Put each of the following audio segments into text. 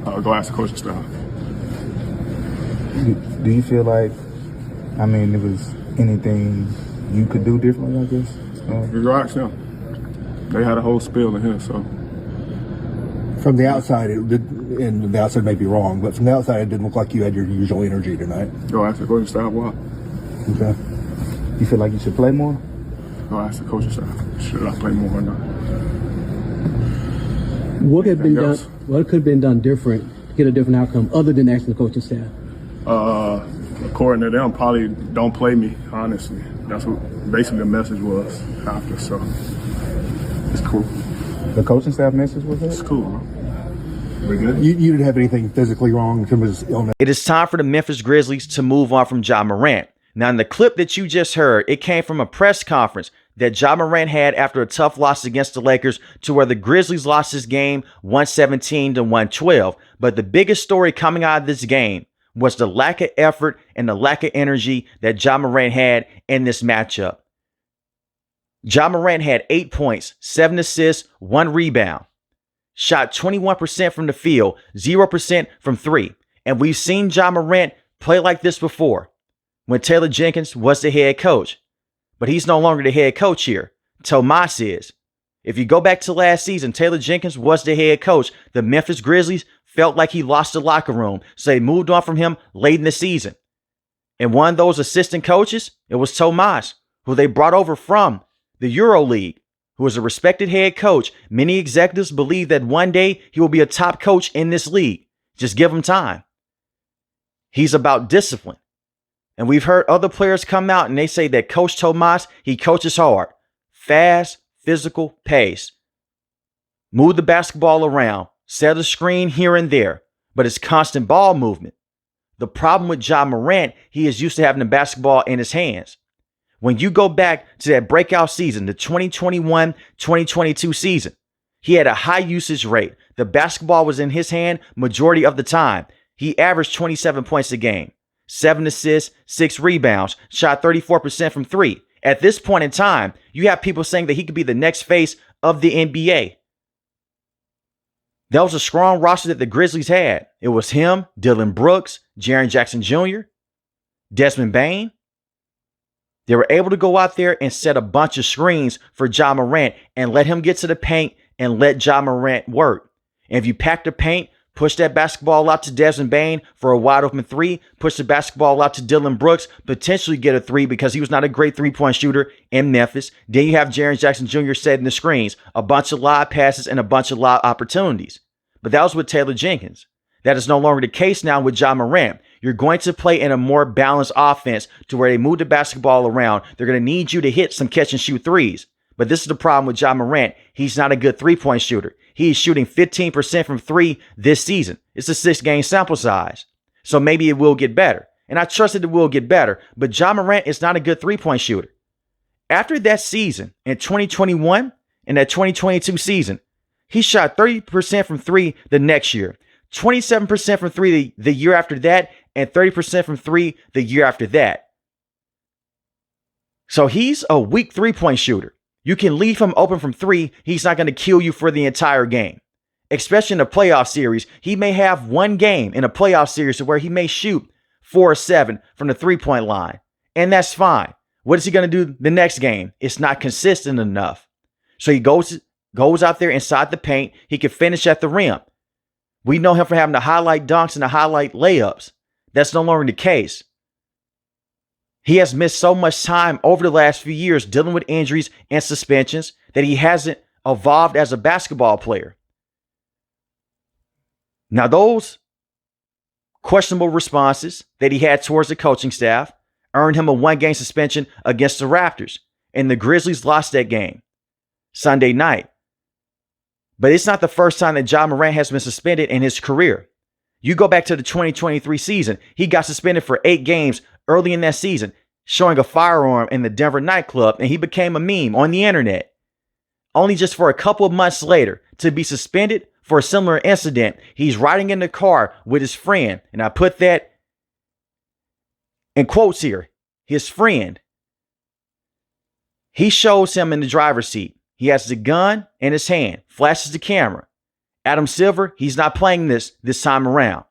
Go ask the coaching staff. Do you feel like, I mean, there was anything you could do differently, I guess? You go ask them. They had a whole spiel in here, so. From the outside, it did, and the outside may be wrong, but from the outside, it didn't look like you had your usual energy tonight. Go ask the coaching staff why. Okay. You feel like you should play more? Go ask the coaching staff. Should I play more or not? What could have been done? What could have been done different to get a different outcome, other than asking the coaching staff? According to them, probably don't play me. Honestly, that's what basically the message was after. So it's cool. The coaching staff message was It's it? cool, bro. We good? You didn't have anything physically wrong in terms of his illness. It is time for the Memphis Grizzlies to move on from Ja Morant. Now, in the clip that you just heard, it came from a press conference that Ja Morant had after a tough loss against the Lakers, to where the Grizzlies lost this game 117 to 112. But the biggest story coming out of this game was the lack of effort and the lack of energy that Ja Morant had in this matchup. Ja Morant had 8 points, 7 assists, 1 rebound. Shot 21% from the field, 0% from 3. And we've seen Ja Morant play like this before, when Taylor Jenkins was the head coach. But he's no longer the head coach here. Tomas is. If you go back to last season, Taylor Jenkins was the head coach. The Memphis Grizzlies felt like he lost the locker room, so they moved on from him late in the season. And one of those assistant coaches, it was Tomas, who they brought over from the EuroLeague, who is a respected head coach. Many executives believe that one day he will be a top coach in this league. Just give him time. He's about discipline. And we've heard other players come out and they say that Coach Tomas, he coaches hard, fast, physical pace. Move the basketball around, set a screen here and there, but it's constant ball movement. The problem with Ja Morant, he is used to having the basketball in his hands. When you go back to that breakout season, the 2021-2022 season, he had a high usage rate. The basketball was in his hand majority of the time. He averaged 27 points a game, 7 assists, 6 rebounds, shot 34% from 3. At this point in time, you have people saying that he could be the next face of the NBA. That was a strong roster that the Grizzlies had. It was him, Dillon Brooks, Jaren Jackson Jr., Desmond Bane. They were able to go out there and set a bunch of screens for Ja Morant and let him get to the paint and let Ja Morant work. And if you pack the paint, push that basketball out to Desmond Bane for a wide open 3, push the basketball out to Dillon Brooks, potentially get a 3 because he was not a great 3-point shooter in Memphis. Then you have Jaren Jackson Jr. setting the screens, a bunch of live passes and a bunch of live opportunities. But that was with Taylor Jenkins. That is no longer the case now with Ja Morant. You're going to play in a more balanced offense to where they move the basketball around. They're going to need you to hit some catch and shoot threes. But this is the problem with Ja Morant. He's not a good 3-point shooter. He is shooting 15% from 3 this season. It's a 6-game sample size. So maybe it will get better. And I trust that it will get better. But Ja Morant is not a good 3-point shooter. After that season in 2021 and that 2022 season, he shot 30% from 3 the next year, 27% from 3 the year after that, and 30% from 3 the year after that. So he's a weak 3-point shooter. You can leave him open from 3. He's not going to kill you for the entire game. Especially in a playoff series. He may have one game in a playoff series where he may shoot 4 or 7 from the 3-point line. And that's fine. What is he going to do the next game? It's not consistent enough. So he goes out there inside the paint. He can finish at the rim. We know him for having the highlight dunks and the highlight layups. That's no longer the case. He has missed so much time over the last few years dealing with injuries and suspensions that he hasn't evolved as a basketball player. Now, those questionable responses that he had towards the coaching staff earned him a 1-game suspension against the Raptors, and the Grizzlies lost that game Sunday night. But it's not the first time that Ja Morant has been suspended in his career. You go back to the 2023 season, he got suspended for 8 games early in that season, showing a firearm in the Denver nightclub, and he became a meme on the internet. Only just for a couple of months later to be suspended for a similar incident. He's riding in the car with his friend, and I put that in quotes here, his friend. He shows him in the driver's seat. He has the gun in his hand, flashes the camera, Adam Silver, he's not playing this time around.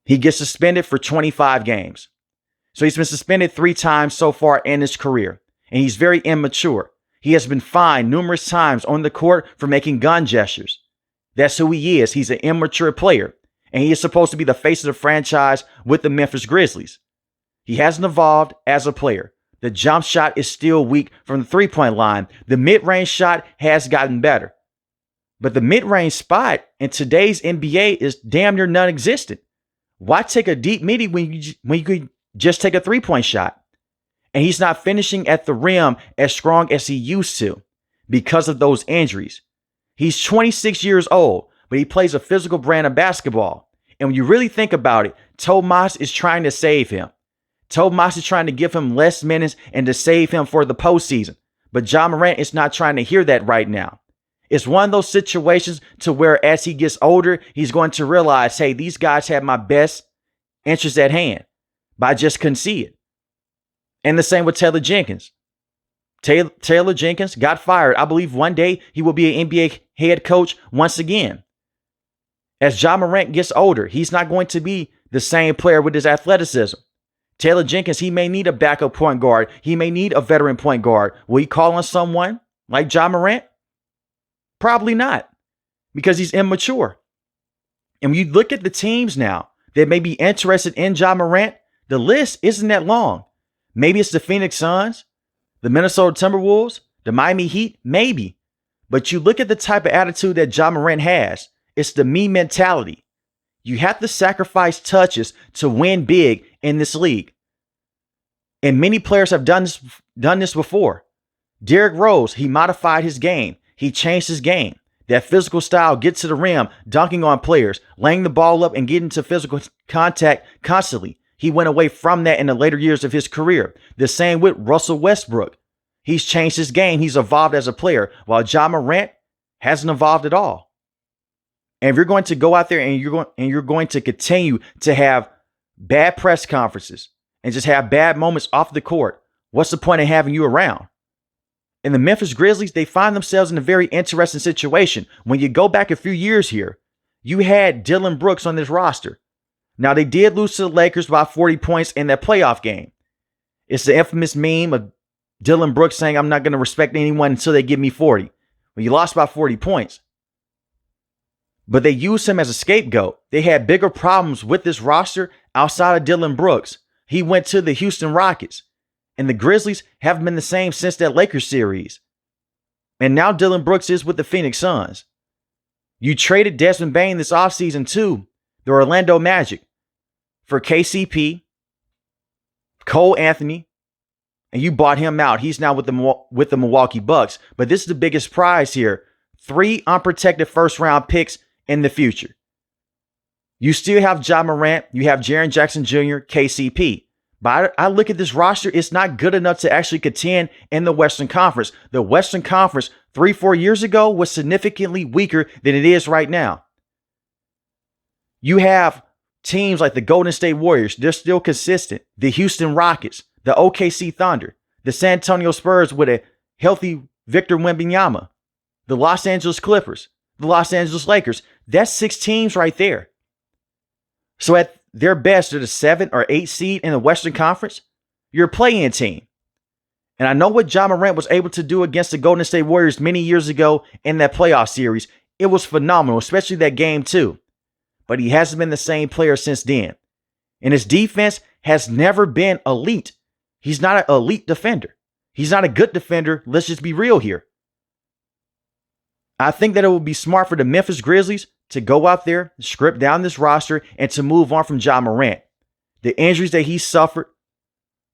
He gets suspended for 25 games. So he's been suspended 3 times so far in his career, and he's very immature. He has been fined numerous times on the court for making gun gestures. That's who he is. He's an immature player, and he is supposed to be the face of the franchise with the Memphis Grizzlies. He hasn't evolved as a player. The jump shot is still weak from the three-point line. The mid-range shot has gotten better. But the mid-range spot in today's NBA is damn near non-existent. Why take a deep midi when you could just take a three-point shot? And he's not finishing at the rim as strong as he used to because of those injuries. He's 26 years old, but he plays a physical brand of basketball. And when you really think about it, Tomas is trying to save him. Tomas is trying to give him less minutes and to save him for the postseason. But Ja Morant is not trying to hear that right now. It's one of those situations to where as he gets older, he's going to realize, hey, these guys have my best interest at hand, but I just couldn't see it. And the same with Taylor Jenkins. Taylor Jenkins got fired. I believe one day he will be an NBA head coach once again. As Ja Morant gets older, he's not going to be the same player with his athleticism. Taylor Jenkins, he may need a backup point guard. He may need a veteran point guard. Will he call on someone like Ja Morant? Probably not, because he's immature. And when you look at the teams now that may be interested in Ja Morant, the list isn't that long. Maybe it's the Phoenix Suns, the Minnesota Timberwolves, the Miami Heat, maybe. But you look at the type of attitude that Ja Morant has. It's the me mentality. You have to sacrifice touches to win big in this league. And many players have done this before. Derrick Rose, he modified his game. He changed his game. That physical style, get to the rim, dunking on players, laying the ball up and getting to physical contact constantly. He went away from that in the later years of his career. The same with Russell Westbrook. He's changed his game. He's evolved as a player, while Ja Morant hasn't evolved at all. And if you're going to go out there and you're going to continue to have bad press conferences and just have bad moments off the court, what's the point of having you around? And the Memphis Grizzlies, they find themselves in a very interesting situation. When you go back a few years here, you had Dillon Brooks on this roster. Now, they did lose to the Lakers by 40 points in that playoff game. It's the infamous meme of Dillon Brooks saying, I'm not going to respect anyone until they give me 40. Well, you lost by 40 points. But they used him as a scapegoat. They had bigger problems with this roster outside of Dillon Brooks. He went to the Houston Rockets. And the Grizzlies haven't been the same since that Lakers series. And now Dillon Brooks is with the Phoenix Suns. You traded Desmond Bane this offseason to the Orlando Magic for KCP, Cole Anthony, and you bought him out. He's now with the Milwaukee Bucks. But this is the biggest prize here. 3 unprotected first-round picks in the future. You still have Ja Morant. You have Jaren Jackson Jr., KCP. But I look at this roster, it's not good enough to actually contend in the Western Conference. The Western Conference 3-4 years ago was significantly weaker than it is right now. You have teams like the Golden State Warriors, they're still consistent. The Houston Rockets, the OKC Thunder, the San Antonio Spurs with a healthy Victor Wembanyama, the Los Angeles Clippers, the Los Angeles Lakers. That's 6 teams right there. So at their best, they're the 7 or 8 seed in the Western Conference. You're a play-in team. And I know what Ja Morant was able to do against the Golden State Warriors many years ago in that playoff series. It was phenomenal, especially that game 2. But he hasn't been the same player since then. And his defense has never been elite. He's not an elite defender. He's not a good defender. Let's just be real here. I think that it would be smart for the Memphis Grizzlies to go out there, script down this roster, and to move on from Ja Morant. The injuries that he suffered,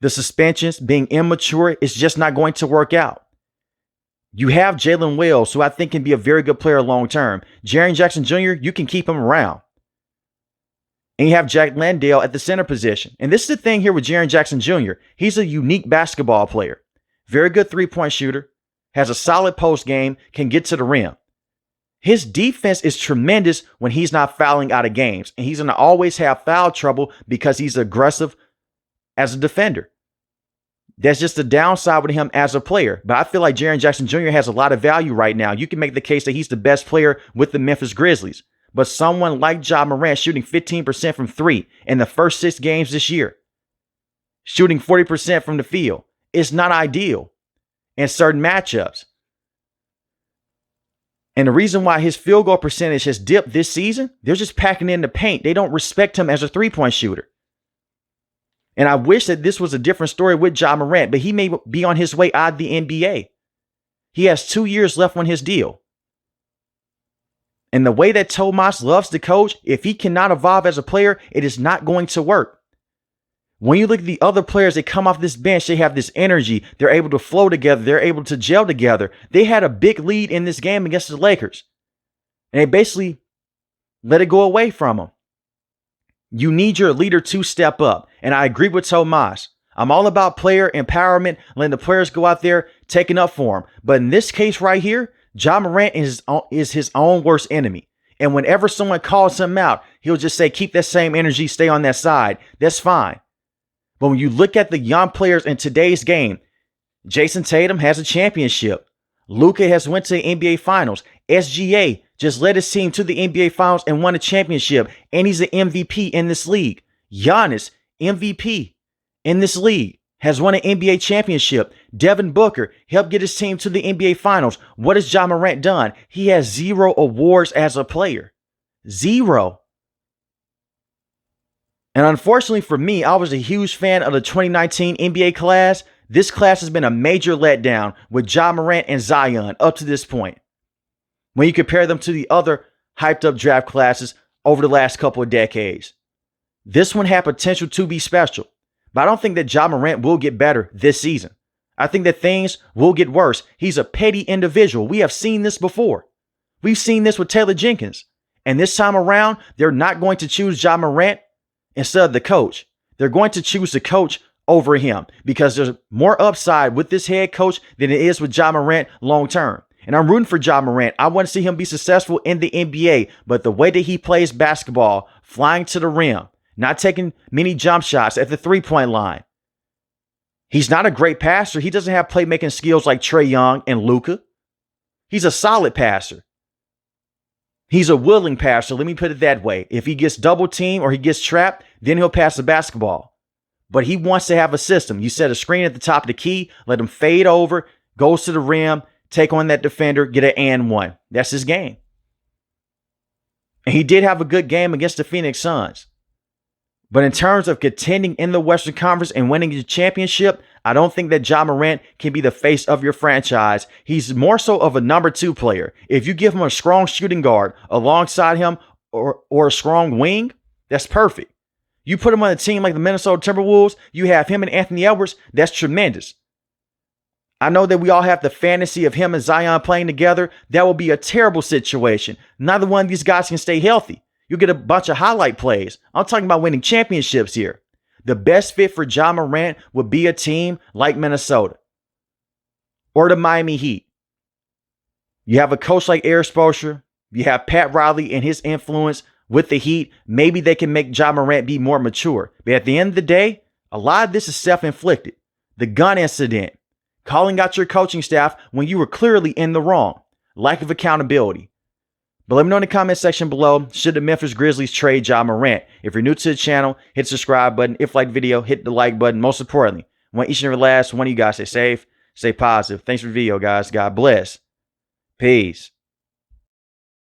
the suspensions, being immature, is just not going to work out. You have Jalen Wells, who I think can be a very good player long term. Jaren Jackson Jr., you can keep him around. And you have Jack Landale at the center position. And this is the thing here with Jaren Jackson Jr. He's a unique basketball player. Very good three-point shooter. Has a solid post game. Can get to the rim. His defense is tremendous when he's not fouling out of games. And he's going to always have foul trouble because he's aggressive as a defender. That's just the downside with him as a player. But I feel like Jaren Jackson Jr. has a lot of value right now. You can make the case that he's the best player with the Memphis Grizzlies. But someone like Ja Morant shooting 15% from three in the first 6 games this year, shooting 40% from the field, is not ideal in certain matchups. And the reason why his field goal percentage has dipped this season, they're just packing in the paint. They don't respect him as a three-point shooter. And I wish that this was a different story with Ja Morant, but he may be on his way out of the NBA. He has 2 years left on his deal. And the way that Tomas loves to coach, if he cannot evolve as a player, it is not going to work. When you look at the other players that come off this bench, they have this energy. They're able to flow together. They're able to gel together. They had a big lead in this game against the Lakers. And they basically let it go away from them. You need your leader to step up. And I agree with Tomas. I'm all about player empowerment, letting the players go out there, taking up for him. But in this case right here, Ja Morant is his own worst enemy. And whenever someone calls him out, he'll just say, keep that same energy, stay on that side. That's fine. But when you look at the young players in today's game, Jason Tatum has a championship. Luka has went to the NBA Finals. SGA just led his team to the NBA Finals and won a championship. And he's an MVP in this league. Giannis, MVP in this league, has won an NBA championship. Devin Booker helped get his team to the NBA Finals. What has Ja Morant done? He has 0 awards as a player. 0. And unfortunately for me, I was a huge fan of the 2019 NBA class. This class has been a major letdown with Ja Morant and Zion up to this point. When you compare them to the other hyped up draft classes over the last couple of decades. This one had potential to be special. But I don't think that Ja Morant will get better this season. I think that things will get worse. He's a petty individual. We have seen this before. We've seen this with Taylor Jenkins. And this time around, they're not going to choose Ja Morant instead of the coach. They're going to choose the coach over him because there's more upside with this head coach than it is with Ja Morant long term. And I'm rooting for Ja Morant. I want to see him be successful in the NBA, but the way that he plays basketball, flying to the rim, not taking many jump shots at the three-point line. He's not a great passer. He doesn't have playmaking skills like Trae Young and Luka. He's a solid passer. He's a willing passer. Let me put it that way. If he gets double teamed or he gets trapped, then he'll pass the basketball. But he wants to have a system. You set a screen at the top of the key, let him fade over, goes to the rim, take on that defender, get an and one. That's his game. And he did have a good game against the Phoenix Suns. But in terms of contending in the Western Conference and winning the championship, I don't think that Ja Morant can be the face of your franchise. He's more so of a number 2 player. If you give him a strong shooting guard alongside him or a strong wing, that's perfect. You put him on a team like the Minnesota Timberwolves, you have him and Anthony Edwards, that's tremendous. I know that we all have the fantasy of him and Zion playing together. That will be a terrible situation. Neither one of these guys can stay healthy. You'll get a bunch of highlight plays. I'm talking about winning championships here. The best fit for Ja Morant would be a team like Minnesota or the Miami Heat. You have a coach like Eric Spoelstra. You have Pat Riley and his influence with the Heat. Maybe they can make Ja Morant be more mature. But at the end of the day, a lot of this is self-inflicted. The gun incident, calling out your coaching staff when you were clearly in the wrong, lack of accountability. But let me know in the comment section below, should the Memphis Grizzlies trade Ja Morant? If you're new to the channel, hit the subscribe button. If you like the video, hit the like button. Most importantly, I want each and every last one of you guys to stay safe, stay positive. Thanks for the video, guys. God bless. Peace.